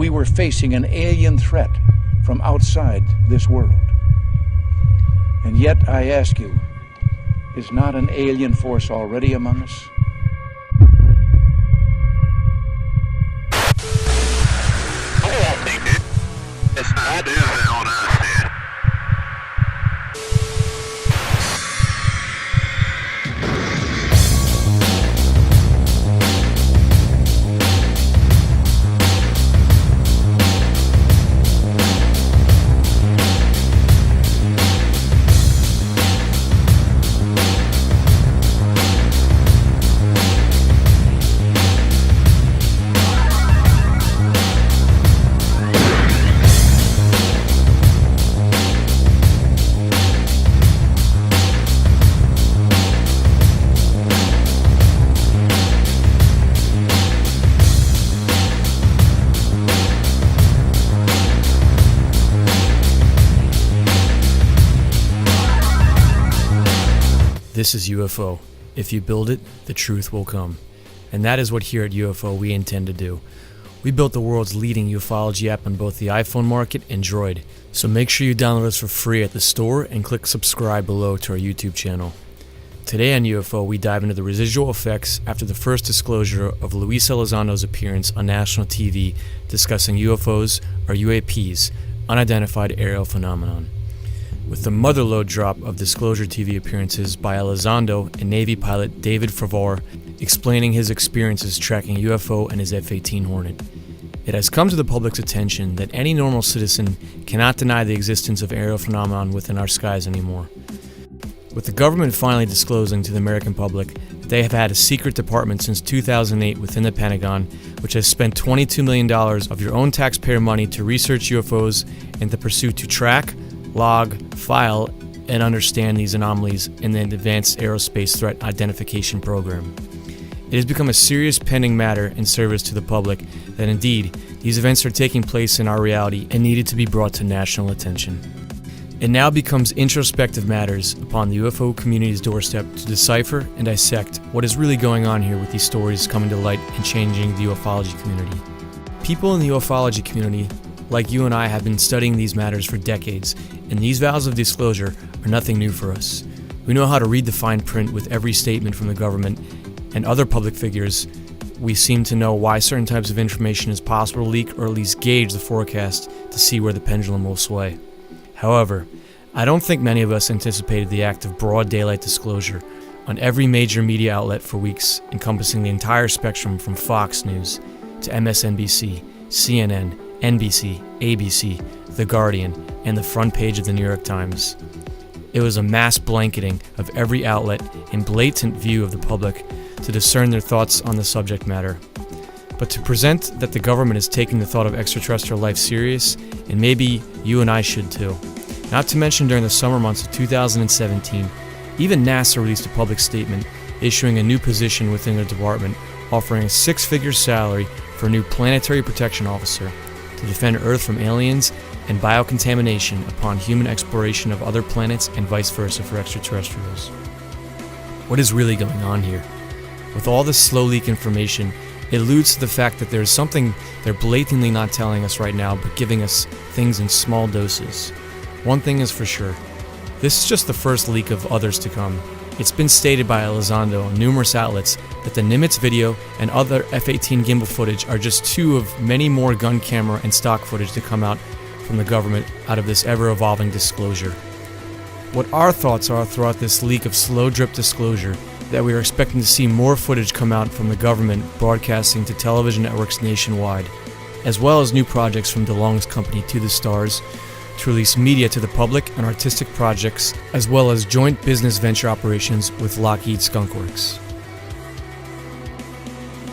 we were facing an alien threat from outside this world. And yet, I ask you, is not an alien force already among us? I think it. It's not moving on us, dude. This is UFO. If you build it, the truth will come. And that is what here at UFO we intend to do. We built the world's leading ufology app on both the iPhone market and Droid, so make sure you download us for free at the store and click subscribe below to our YouTube channel. Today on UFO we dive into the residual effects after the first disclosure of Luis Elizondo's appearance on national TV discussing UFOs or UAPs, unidentified aerial phenomenon. With the motherlode drop of Disclosure TV appearances by Elizondo and Navy pilot David Favor explaining his experiences tracking UFO and his F-18 Hornet. It has come to the public's attention that any normal citizen cannot deny the existence of aerial phenomenon within our skies anymore. With the government finally disclosing to the American public that they have had a secret department since 2008 within the Pentagon, which has spent $22 million of your own taxpayer money to research UFOs and the pursuit to track, log, file, and understand these anomalies in the Advanced Aerospace Threat Identification Program. It has become a serious pending matter in service to the public that indeed these events are taking place in our reality and needed to be brought to national attention. It now becomes introspective matters upon the UFO community's doorstep to decipher and dissect what is really going on here with these stories coming to light and changing the ufology community. People in the ufology community, like you and I, have been studying these matters for decades, and these vows of disclosure are nothing new for us. We know how to read the fine print with every statement from the government and other public figures. We seem to know why certain types of information is possible to leak or at least gauge the forecast to see where the pendulum will sway. However, I don't think many of us anticipated the act of broad daylight disclosure on every major media outlet for weeks, encompassing the entire spectrum from Fox News to MSNBC, CNN, NBC, ABC, The Guardian, and the front page of the New York Times. It was a mass blanketing of every outlet and blatant view of the public to discern their thoughts on the subject matter. But to present that the government is taking the thought of extraterrestrial life serious, and maybe you and I should too. Not to mention during the summer months of 2017, even NASA released a public statement issuing a new position within their department, offering a six-figure salary for a new planetary protection officer to defend Earth from aliens and biocontamination upon human exploration of other planets and vice versa for extraterrestrials. What is really going on here? With all this slow leak information, it alludes to the fact that there is something they're blatantly not telling us right now, but giving us things in small doses. One thing is for sure, this is just the first leak of others to come. It's been stated by Elizondo on numerous outlets that the Nimitz video and other F-18 gimbal footage are just two of many more gun camera and stock footage to come out from the government out of this ever-evolving disclosure. What our thoughts are throughout this leak of slow drip disclosure, that we are expecting to see more footage come out from the government broadcasting to television networks nationwide, as well as new projects from DeLong's company To the Stars to release media to the public and artistic projects, as well as joint business venture operations with Lockheed Skunk Works.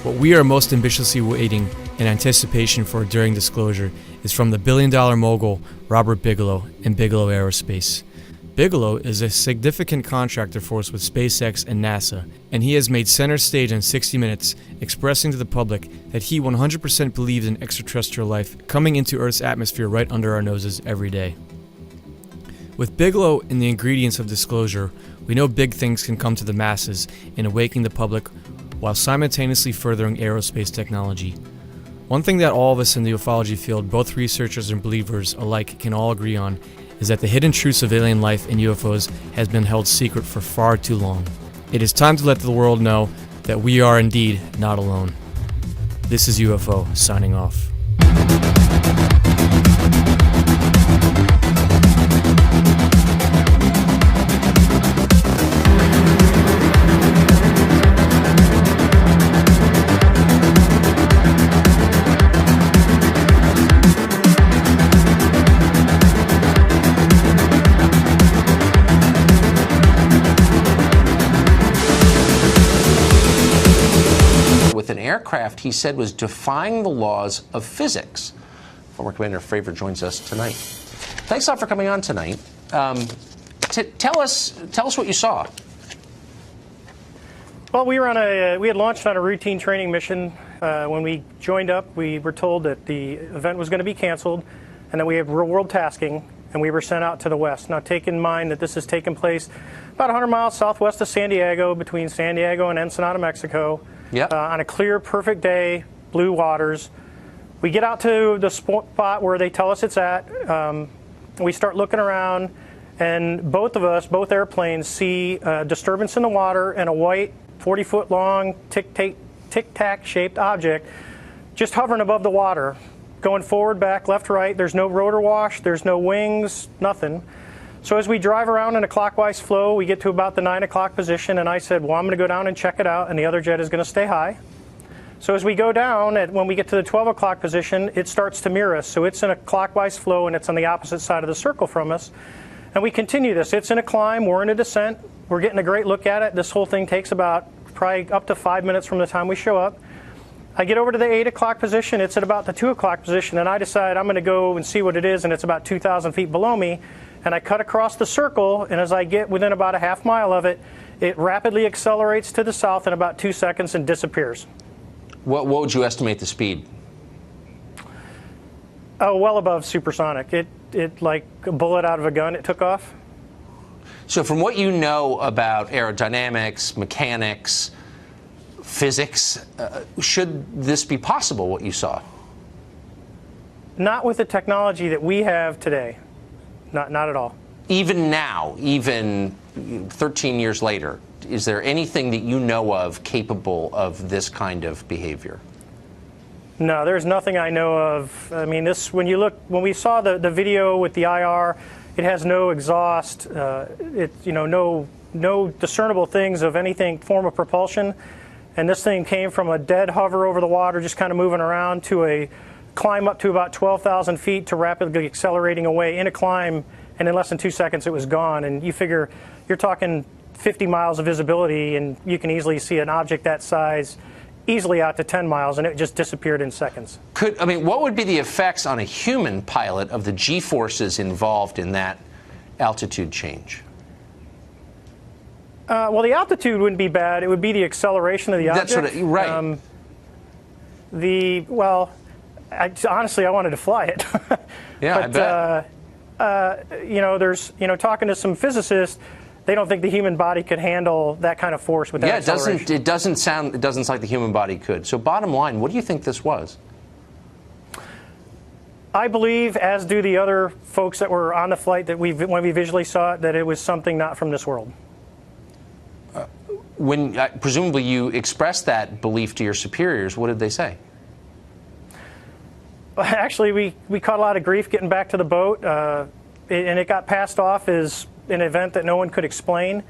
What we are most ambitiously waiting in anticipation for during disclosure is from the billion-dollar mogul Robert Bigelow and Bigelow Aerospace. Bigelow is a significant contractor for us with SpaceX and NASA, and he has made center stage on 60 Minutes, expressing to the public that he 100% believes in extraterrestrial life coming into Earth's atmosphere right under our noses every day. With Bigelow in the ingredients of disclosure, we know big things can come to the masses in awakening the public while simultaneously furthering aerospace technology. One thing that all of us in the ufology field, both researchers and believers alike, can all agree on is that the hidden truths of alien life and UFOs has been held secret for far too long. It is time to let the world know that we are indeed not alone. This is UFO, signing off. Aircraft, he said, was defying the laws of physics. Former Commander Fravor joins us tonight. Thanks a lot for coming on tonight. Tell us what you saw. Well, we had launched on a routine training mission. When we joined up, we were told that the event was going to be canceled, and that we have real-world tasking, and we were sent out to the west. Now, take in mind that this has taken place about 100 miles southwest of San Diego, between San Diego and Ensenada, Mexico. Yep. On a clear, perfect day, blue waters. We get out to the spot where they tell us it's at. We start looking around, and both airplanes see a disturbance in the water and a white, 40-foot long, tic-tac shaped object just hovering above the water, going forward, back, left, right. There's no rotor wash, there's no wings, nothing. So as we drive around in a clockwise flow, we get to about the 9 o'clock position, and I said, well, I'm going to go down and check it out, and the other jet is going to stay high. So as we go down, when we get to the 12 o'clock position, it starts to mirror us. So it's in a clockwise flow, and it's on the opposite side of the circle from us. And we continue this. It's in a climb. We're in a descent. We're getting a great look at it. This whole thing takes about probably up to 5 minutes from the time we show up. I get over to the 8 o'clock position. It's at about the 2 o'clock position, and I decide I'm going to go and see what it is, and it's about 2,000 feet below me. And I cut across the circle, and as I get within about a half mile of it, it rapidly accelerates to the south in about 2 seconds and disappears. What would you estimate the speed? Oh, well above supersonic. It like a bullet out of a gun, it took off. So from what you know about aerodynamics, mechanics, physics, should this be possible, what you saw? Not with the technology that we have today. Not at all. Even now, even 13 years later, is there anything that you know of capable of this kind of behavior? No, there's nothing I know of. I mean, when we saw the video with the IR, it has no exhaust, no discernible things of anything form of propulsion. And this thing came from a dead hover over the water, just kind of moving around, to a climb up to about 12,000 feet to rapidly accelerating away in a climb, and in less than 2 seconds it was gone. And you figure you're talking 50 miles of visibility, and you can easily see an object that size easily out to 10 miles, and it just disappeared in seconds. What would be the effects on a human pilot of the G-forces involved in that altitude change? Well, the altitude wouldn't be bad. It would be the acceleration of the object. That's right. Honestly, I wanted to fly it. Yeah, but, I bet. Talking to some physicists, they don't think the human body could handle that kind of force with that acceleration. It doesn't sound like the human body could. So bottom line, what do you think this was? I believe, as do the other folks that were on the flight, that when we visually saw it, that it was something not from this world. When presumably you expressed that belief to your superiors, what did they say? Actually, we caught a lot of grief getting back to the boat, and it got passed off as an event that no one could explain.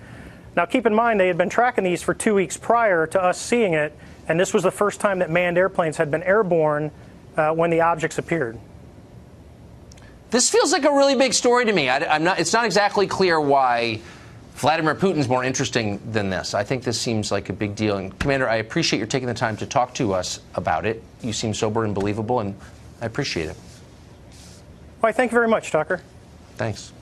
Now, keep in mind, they had been tracking these for 2 weeks prior to us seeing it, and this was the first time that manned airplanes had been airborne when the objects appeared. This feels like a really big story to me. It's not exactly clear why Vladimir Putin's more interesting than this. I think this seems like a big deal. And Commander, I appreciate your taking the time to talk to us about it. You seem sober and believable, and I appreciate it. Why, thank you very much, Tucker. Thanks.